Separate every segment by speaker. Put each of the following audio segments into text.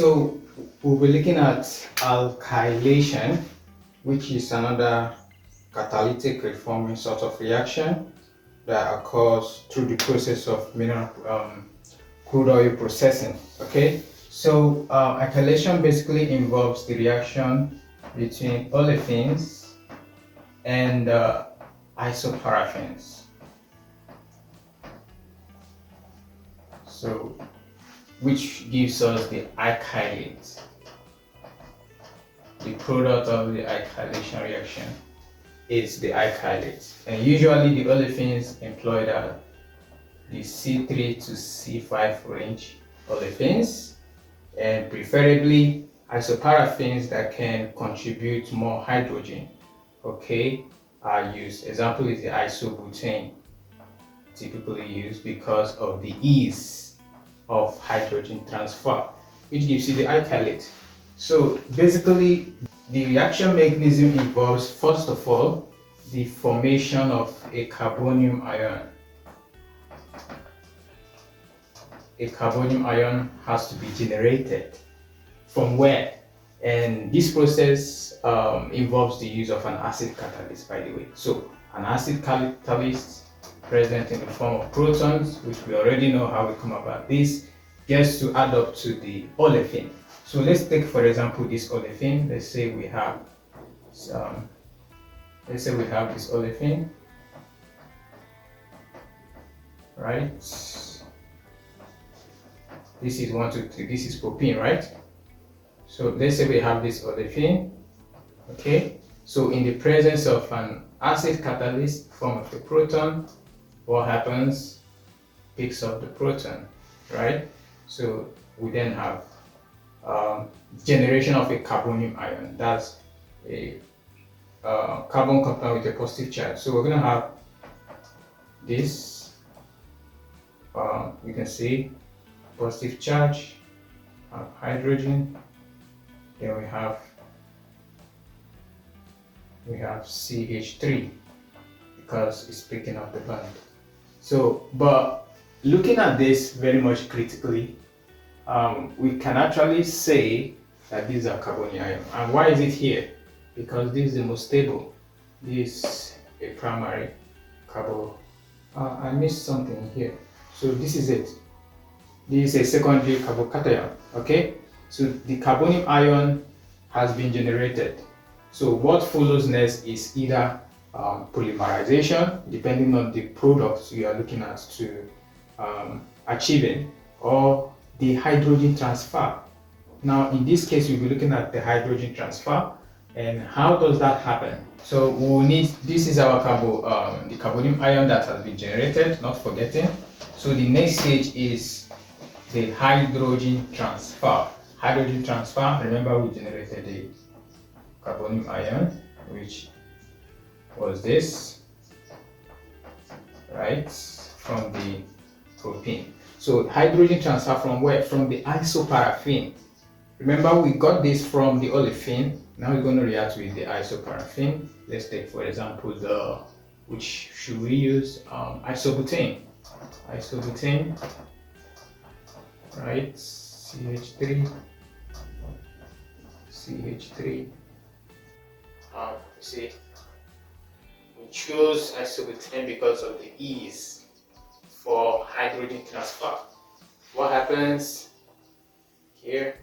Speaker 1: So we'll be looking at alkylation, which is another catalytic reforming sort of reaction that occurs through the process of mineral crude oil processing. Okay, so alkylation basically involves the reaction between olefins and isoparaffins. So which gives us the alkylate. The product of the alkylation reaction is the alkylate, and usually the olefins employed are the C3 to C5 range olefins, and preferably isoparaffins that can contribute more hydrogen, okay, are used. Example is the isobutane, typically used because of the ease of hydrogen transfer, which gives you the alkylate. So basically, the reaction mechanism involves, first of all, the formation of a carbonium ion. A carbonium ion has to be generated. From where? And this process involves the use of an acid catalyst, by the way. So an acid catalyst present in the form of protons, which we already know how we come about this, gets to add up to the olefin. So let's take, for example, this olefin. Let's say we have this olefin, right? This is 1, 2, 3. This is propene, right? So let's say we have this olefin. Okay. So in the presence of an acid catalyst form of the proton, what happens? Picks up the proton, right? So we then have generation of a carbonium ion. That's a carbon compound with a positive charge. So we're going to have this, you can see positive charge, have hydrogen, then we have CH3 because it's picking up the bond. So, but looking at this very much critically, we can actually say that these are carbonium ion. And why is it here? Because this is the most stable. This is a primary carbo. I missed something here. So this is it. This is a secondary carbocation. Okay. So the carbonium ion has been generated. So what follows next is either polymerization, depending on the products you are looking at to achieving, or the hydrogen transfer. Now in this case we'll be looking at the hydrogen transfer and how does that happen. So we'll need, this is our the carbonium ion that has been generated, not forgetting. So the next stage is the hydrogen transfer. Hydrogen transfer, remember we generated the carbonium ion, which was this, right, from the propene. So hydrogen transfer from where? From the isoparaffin. Remember we got this from the olefin. Now we're going to react with the isoparaffin. Let's take, for example, which should we use? Isobutane. Isobutane, right? CH3. See, we choose isobutane because of the ease for hydrogen transfer. What happens here?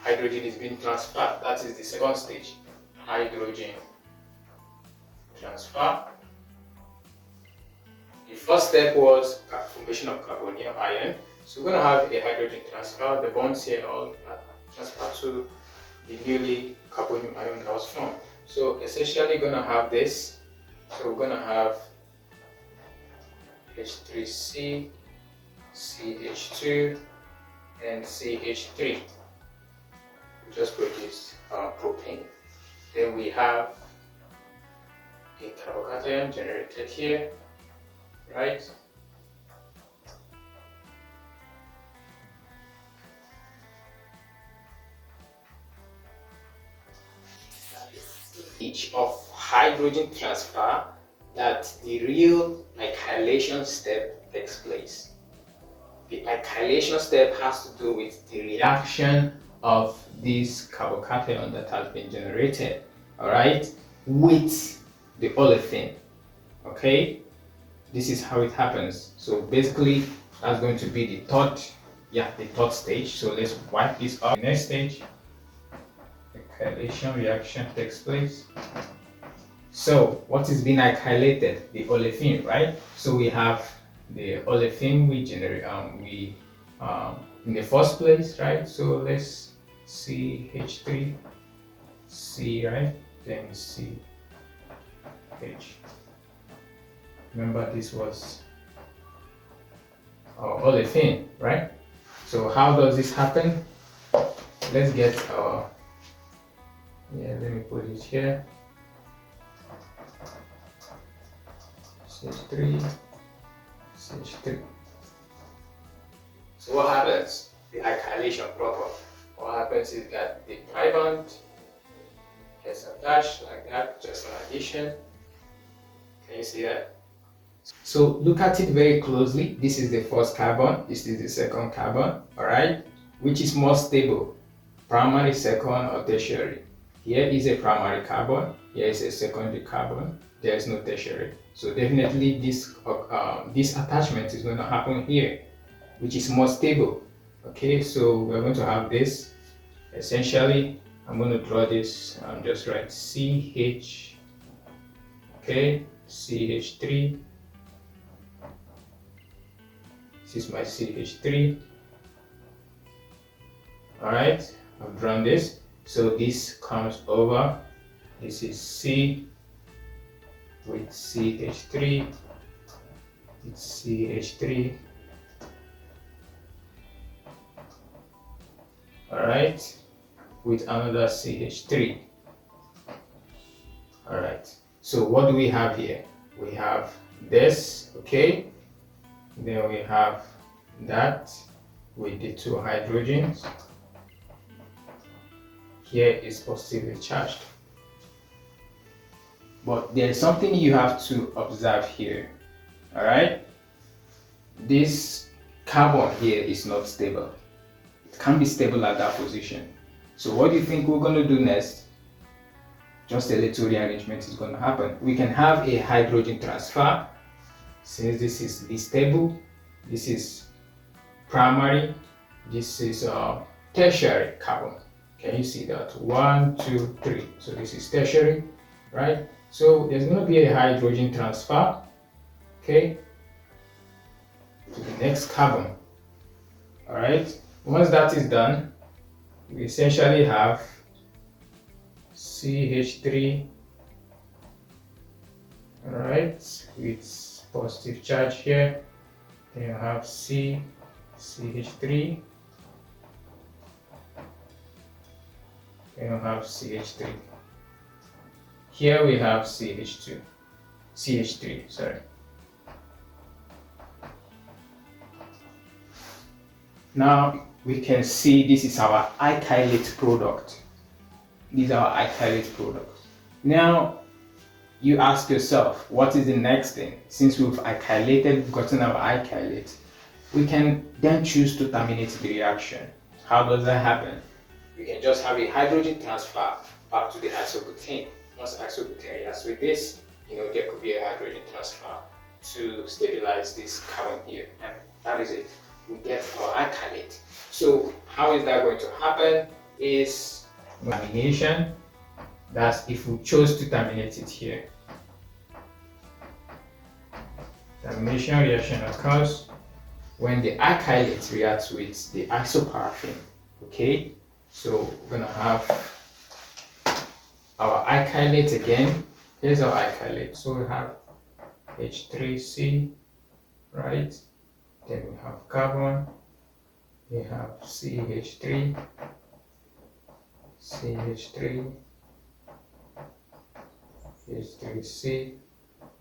Speaker 1: Hydrogen is being transferred. That is the second stage. Hydrogen transfer. The first step was formation of carbonium ion. So we're going to have a hydrogen transfer. The bonds here all transfer to the newly carbonium ion that was formed. So essentially going to have this. So we're going to have H3C, CH2, and CH3. We just produce propane. Then we have a carbocation generated here, right? Each of hydrogen transfer that the real alkylation step takes place. the alkylation step has to do with the reaction of this carbocation that has been generated, all right, with the olefin. Okay, this is how it happens. So basically, that's going to be the third stage. So let's wipe this up. The next stage, the alkylation reaction takes place. So what is being alkylated? The olefin, right? So we have the olefin we generate in the first place, right? So let's CH3, C, right? Then CH. Remember, this was our olefin, right? So how does this happen? Let's get our, let me put it here. CH3, CH3. So what happens? The alkylation proper. What happens is that the tri-bond gets attached like that, just an addition. Can you see that? So look at it very closely. This is the first carbon, this is the second carbon, alright? Which is more stable, primary, second, or tertiary? Here is a primary carbon, here is a secondary carbon, there is no tertiary. So definitely this attachment is going to happen here, which is more stable. Okay, so we're going to have this. Essentially, I'm going to draw this, just write CH, okay, CH3. This is my CH3. Alright, I've drawn this. So this comes over. This is C with CH3. It's CH3. Alright, with another CH3. Alright, so what do we have here? We have this, okay? Then we have that with the two hydrogens. Here is positively charged. But there is something you have to observe here. Alright? This carbon here is not stable. It can't be stable at that position. So what do you think we're going to do next? Just a little rearrangement is going to happen. We can have a hydrogen transfer. Since this is stable, this is primary, this is tertiary carbon. Can you see that? 1, 2, 3. So this is tertiary, right? So there's going to be a hydrogen transfer, okay, to the next carbon. All right. Once that is done, we essentially have CH3, all right, with positive charge here. Then you have CH3. Then you have CH3. Here we have CH3, sorry. Now we can see this is our alkylate product. These are our alkylate products. Now you ask yourself, what is the next thing? Since we've alkylated, gotten our alkylate, we can then choose to terminate the reaction. How does that happen? We can just have a hydrogen transfer back to the isobutane. Once isobutane reacts with this, there could be a hydrogen transfer to stabilize this carbon here, and that is it. We get our alkylate. So how is that going to happen? Is termination. That's if we chose to terminate it here. Termination reaction occurs when the alkylate reacts with the isoparaffin. Okay, so we're gonna have our alkylate again. Here's our alkylate. So we have H3C, right? Then we have carbon. We have CH3, CH3, H3C.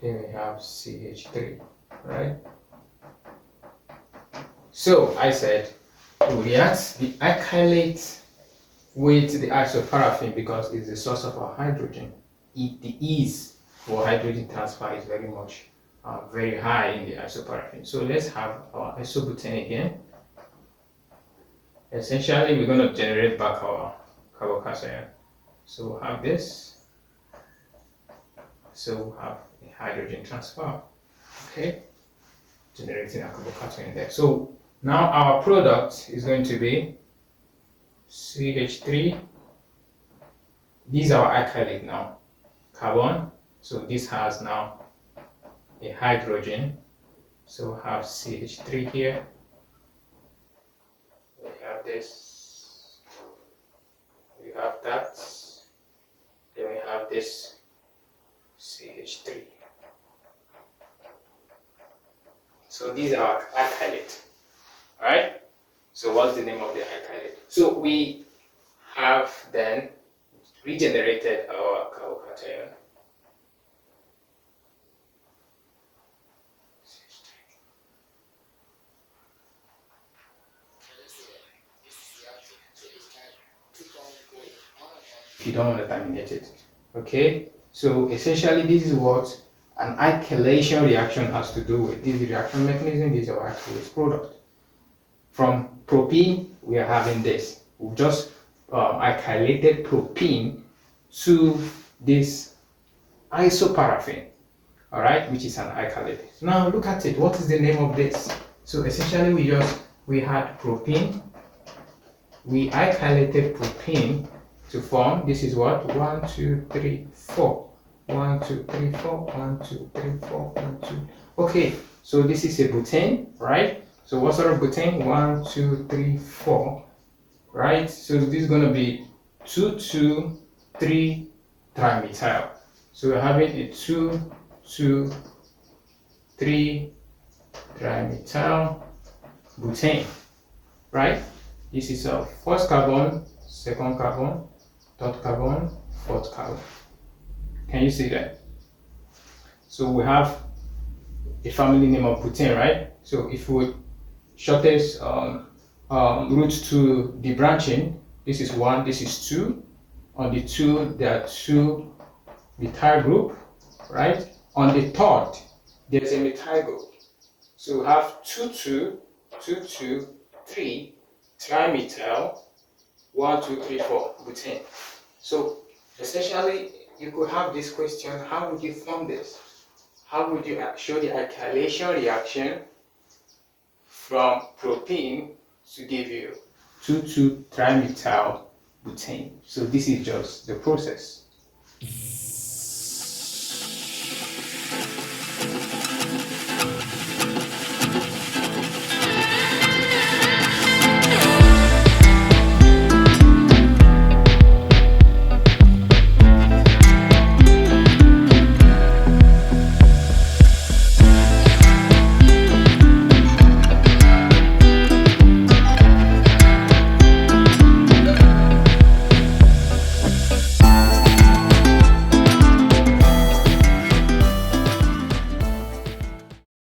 Speaker 1: Then we have CH3, right? So I said to react the alkylate with the isoparaffin because it's the source of our hydrogen. The ease for hydrogen transfer is very much very high in the isoparaffin. So let's have our isobutane again. Essentially, we're going to generate back our carbocation. So we'll have this. So we'll have a hydrogen transfer. Okay, generating a carbocation there. So now our product is going to be CH3. These are our alkylate now. Carbon. So this has now a hydrogen. So we'll have CH3 here. We have this. We have that. Then we have this CH3. So these are alkylate. Alright? So what's the name of the alkylate? So we have then regenerated our carbocation. If you don't want to terminate it. Okay, so essentially this is what an alkylation reaction has to do with. This reaction mechanism is our alkylate product. From propene, we are having this. We've just alkylated propene to this isoparaffin, all right, which is an alkylate. Now look at it. What is the name of this? So essentially we had propene. We alkylated propene to form, this is what? 1, 2, 3, 4. 1, 2, 3, 4. 1, 2, 3, 4. 1, 2. Okay, so this is a butane, right? So what sort of butane? 1, 2, 3, 4. Right? So this is going to be 2, 2, 3 trimethyl. So we're having a 2, 2, 3 trimethyl butane. Right? This is our first carbon, second carbon, third carbon, fourth carbon. Can you see that? So we have a family name of butane, right? So if we shortest route to the branching, this is 1, this is 2. On the 2, there are 2 methyl group, right? On the third, there's a methyl group. So we have 2, 2, 2, 2, 3 trimethyl, 1, 2, 3, 4 butane. So essentially, you could have this question: how would you form this? How would you show the alkylation reaction from propene to give you 2, 2 trimethyl butane? So this is just the process.